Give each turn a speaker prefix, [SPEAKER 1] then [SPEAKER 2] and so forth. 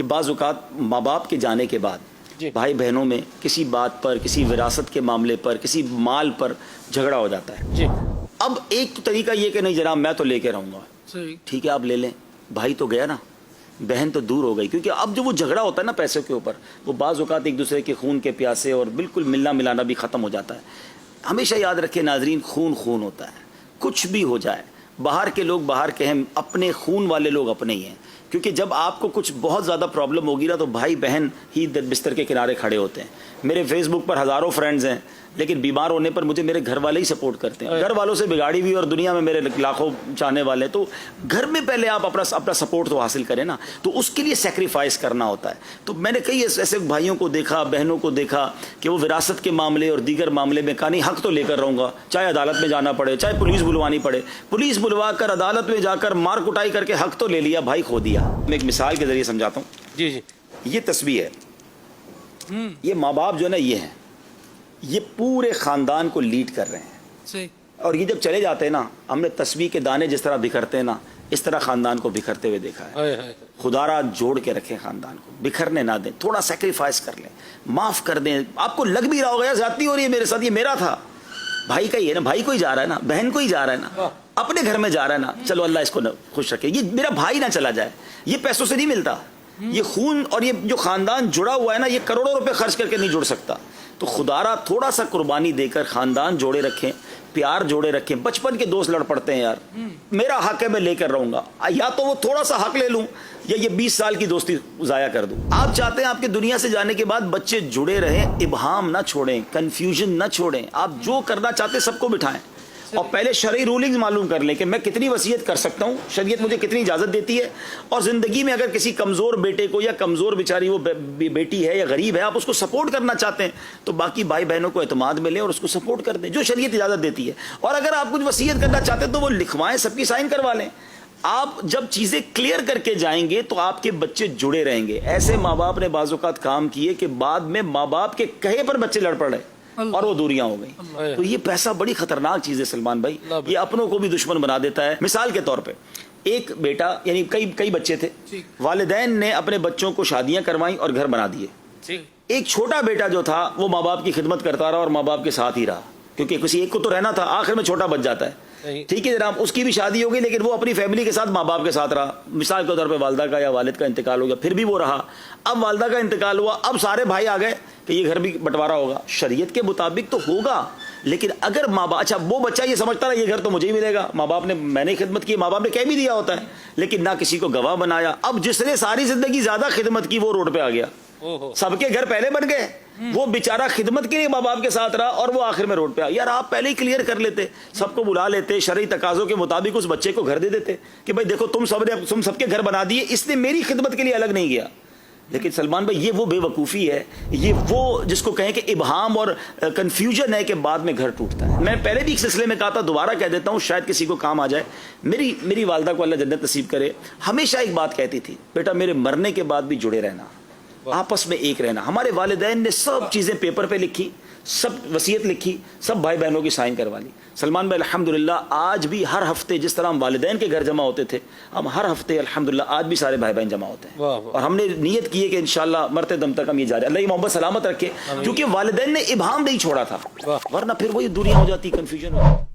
[SPEAKER 1] بعض اوقات ماں باپ کے جانے کے بعد بھائی بہنوں میں کسی بات پر، کسی وراثت کے معاملے پر، کسی مال پر جھگڑا ہو جاتا ہے. اب ایک تو طریقہ یہ کہ نہیں جناب میں تو لے کے رہوں گا، ٹھیک ہے آپ لے لیں، بھائی تو گیا نا، بہن تو دور ہو گئی. کیونکہ اب جو وہ جھگڑا ہوتا ہے نا پیسے کے اوپر، وہ بعض اوقات ایک دوسرے کے خون کے پیاسے اور بالکل ملنا ملانا بھی ختم ہو جاتا ہے. ہمیشہ یاد رکھیں ناظرین، خون خون ہوتا ہے، کچھ بھی ہو جائے، باہر کے لوگ باہر کے ہیں، اپنے خون والے لوگ اپنے ہی ہیں. کیونکہ جب آپ کو کچھ بہت زیادہ پرابلم ہوگی نا تو بھائی بہن ہی بستر کے کنارے کھڑے ہوتے ہیں. میرے فیس بک پر ہزاروں فرینڈز ہیں، لیکن بیمار ہونے پر مجھے میرے گھر والے ہی سپورٹ کرتے ہیں. گھر والوں سے بگاڑی ہوئی اور دنیا میں میرے لاکھوں چاہنے والے. تو گھر میں پہلے آپ اپنا سپورٹ تو حاصل کریں نا، تو اس کے لیے سیکریفائز کرنا ہوتا ہے. تو میں نے کئی ایسے بھائیوں کو دیکھا، بہنوں کو دیکھا کہ وہ وراثت کے معاملے اور دیگر معاملے میں کہا نہیں حق تو لے کر رہوں گا، چاہے عدالت میں جانا پڑے، چاہے پولیس بلوانی پڑے. پولیس بلوا کر عدالت میں جا کر مار کٹائی کر کے حق تو لے لیا، بھائی کھو دیا. میں ایک مثال کے ذریعے سمجھاتا ہوں. یہ تصویر ہے، یہ ماں باپ جو ہے نا یہ ہیں، یہ پورے خاندان کو لیڈ کر رہے ہیں. اور یہ جب چلے جاتے ہیں نا، ہم نے تسبیح کے دانے جس طرح بکھرتے ہیں نا، اس طرح خاندان کو بکھرتے ہوئے دیکھا ہے. خدا را جوڑ کے رکھیں خاندان کو، بکھرنے نہ دیں، تھوڑا سیکریفائس کر لیں، معاف کر دیں. آپ کو لگ بھی رہا ہوگا زیادتی ہو رہی ہے میرے ساتھ، یہ میرا تھا، بھائی کا ہی ہے نا، بھائی کو ہی جا رہا ہے نا، بہن کو ہی جا رہا ہے نا، اپنے گھر میں جا رہا ہے نا، چلو اللہ اس کو خوش رکھے. یہ میرا بھائی نہ چلا جائے، یہ پیسوں سے نہیں ملتا. یہ خون اور یہ جو خاندان جڑا ہوا ہے نا، یہ کروڑوں روپے خرچ کر کے نہیں جڑ سکتا. تو خدا را تھوڑا سا قربانی دے کر خاندان جوڑے رکھیں، پیار جوڑے رکھیں. بچپن کے دوست لڑ پڑتے ہیں یار، میرا حق ہے میں لے کر رہوں گا، یا تو وہ تھوڑا سا حق لے لوں یا یہ 20 سال کی دوستی ضائع کر دوں. آپ چاہتے ہیں آپ کے دنیا سے جانے کے بعد بچے جڑے رہیں، ابہام نہ چھوڑیں، کنفیوژن نہ چھوڑیں. آپ جو کرنا چاہتے سب کو بٹھائیں اور پہلے شرعی رولنگز معلوم کر لیں کہ میں کتنی وصیت کر سکتا ہوں، شریعت مجھے کتنی اجازت دیتی ہے. اور زندگی میں اگر کسی کمزور بیٹے کو یا کمزور بیچاری وہ بیٹی ہے یا غریب ہے، آپ اس کو سپورٹ کرنا چاہتے ہیں تو باقی بھائی بہنوں کو اعتماد میں لیں اور اس کو سپورٹ کر دیں جو شریعت اجازت دیتی ہے. اور اگر آپ کچھ وصیت کرنا چاہتے ہیں تو وہ لکھوائیں، سب کی سائن کروا لیں. آپ جب چیزیں کلیئر کر کے جائیں گے تو آپ کے بچے جڑے رہیں گے. ایسے ماں باپ نے بعض اوقات کام کیے کہ بعد میں ماں باپ کے کہے پر بچے لڑ پڑے اور وہ دوریاں ہو گئی. تو یہ پیسہ بڑی خطرناک چیز ہے سلمان بھائی، یہ اپنوں کو بھی دشمن بنا دیتا ہے. مثال کے طور پہ ایک بیٹا، یعنی کئی بچے تھے، والدین نے اپنے بچوں کو شادیاں کروائیں اور گھر بنا دیے. ایک چھوٹا بیٹا جو تھا وہ ماں باپ کی خدمت کرتا رہا اور ماں باپ کے ساتھ ہی رہا، کیونکہ کسی ایک کو تو رہنا تھا، آخر میں چھوٹا بچ جاتا ہے. ٹھیک ہے جناب، اس کی بھی شادی ہو گئی لیکن وہ اپنی فیملی کے ساتھ ماں باپ کے ساتھ رہا. مثال کے طور پہ والدہ کا یا والد کا انتقال ہو گیا، پھر بھی وہ رہا. اب والدہ کا انتقال ہوا، اب سارے بھائی آ گئے کہ یہ گھر بھی بٹوارا ہوگا. شریعت کے مطابق تو ہوگا، لیکن اگر ماں باپ، اچھا وہ بچہ یہ سمجھتا رہا یہ گھر تو مجھے ہی ملے گا، ماں باپ نے، میں نے خدمت کی، ماں باپ نے کہہ بھی دیا ہوتا ہے، لیکن نہ کسی کو گواہ بنایا. اب جس نے ساری زندگی زیادہ خدمت کی وہ روڈ پہ آ گیا. سب کے گھر پہلے بن گئے، وہ بیچارہ خدمت کے لیے ماں باپ کے ساتھ رہا اور وہ آخر میں روڈ پہ آ. یار آپ پہلے ہی کلیئر کر لیتے، سب کو بلا لیتے، شرعی تقاضوں کے مطابق اس بچے کو گھر دے دیتے کہ بھائی دیکھو تم سب کے گھر بنا دیے، اس نے میری خدمت کے لیے الگ نہیں گیا. لیکن سلمان بھائی یہ وہ بے وقوفی ہے، یہ وہ جس کو کہیں کہ ابہام اور کنفیوژن ہے کہ بعد میں گھر ٹوٹتا ہے. میں پہلے بھی ایک سلسلے میں کہا تھا، دوبارہ کہہ دیتا ہوں شاید کسی کو کام آ جائے. میری والدہ کو اللہ جنت نصیب کرے، ہمیشہ ایک بات کہتی تھی، بیٹا میرے مرنے کے بعد بھی جڑے رہنا، آپس میں ایک رہنا. ہمارے والدین نے سب چیزیں پیپر پہ لکھی، سب وصیت لکھی، سب بھائی بہنوں کی سائن کروا لی. سلمان بھائی الحمدللہ آج بھی ہر ہفتے جس طرح ہم والدین کے گھر جمع ہوتے تھے، ہم ہر ہفتے الحمدللہ آج بھی سارے بھائی بہن جمع ہوتے ہیں. اور ہم نے نیت کی ہے کہ انشاءاللہ مرتے دم تک ہم یہ جاری، اللہ یہ محبت سلامت رکھے، کیونکہ والدین نے ابہام نہیں چھوڑا تھا، ورنہ پھر وہی دوریاں ہو جاتی، کنفیوژن ہو جاتی.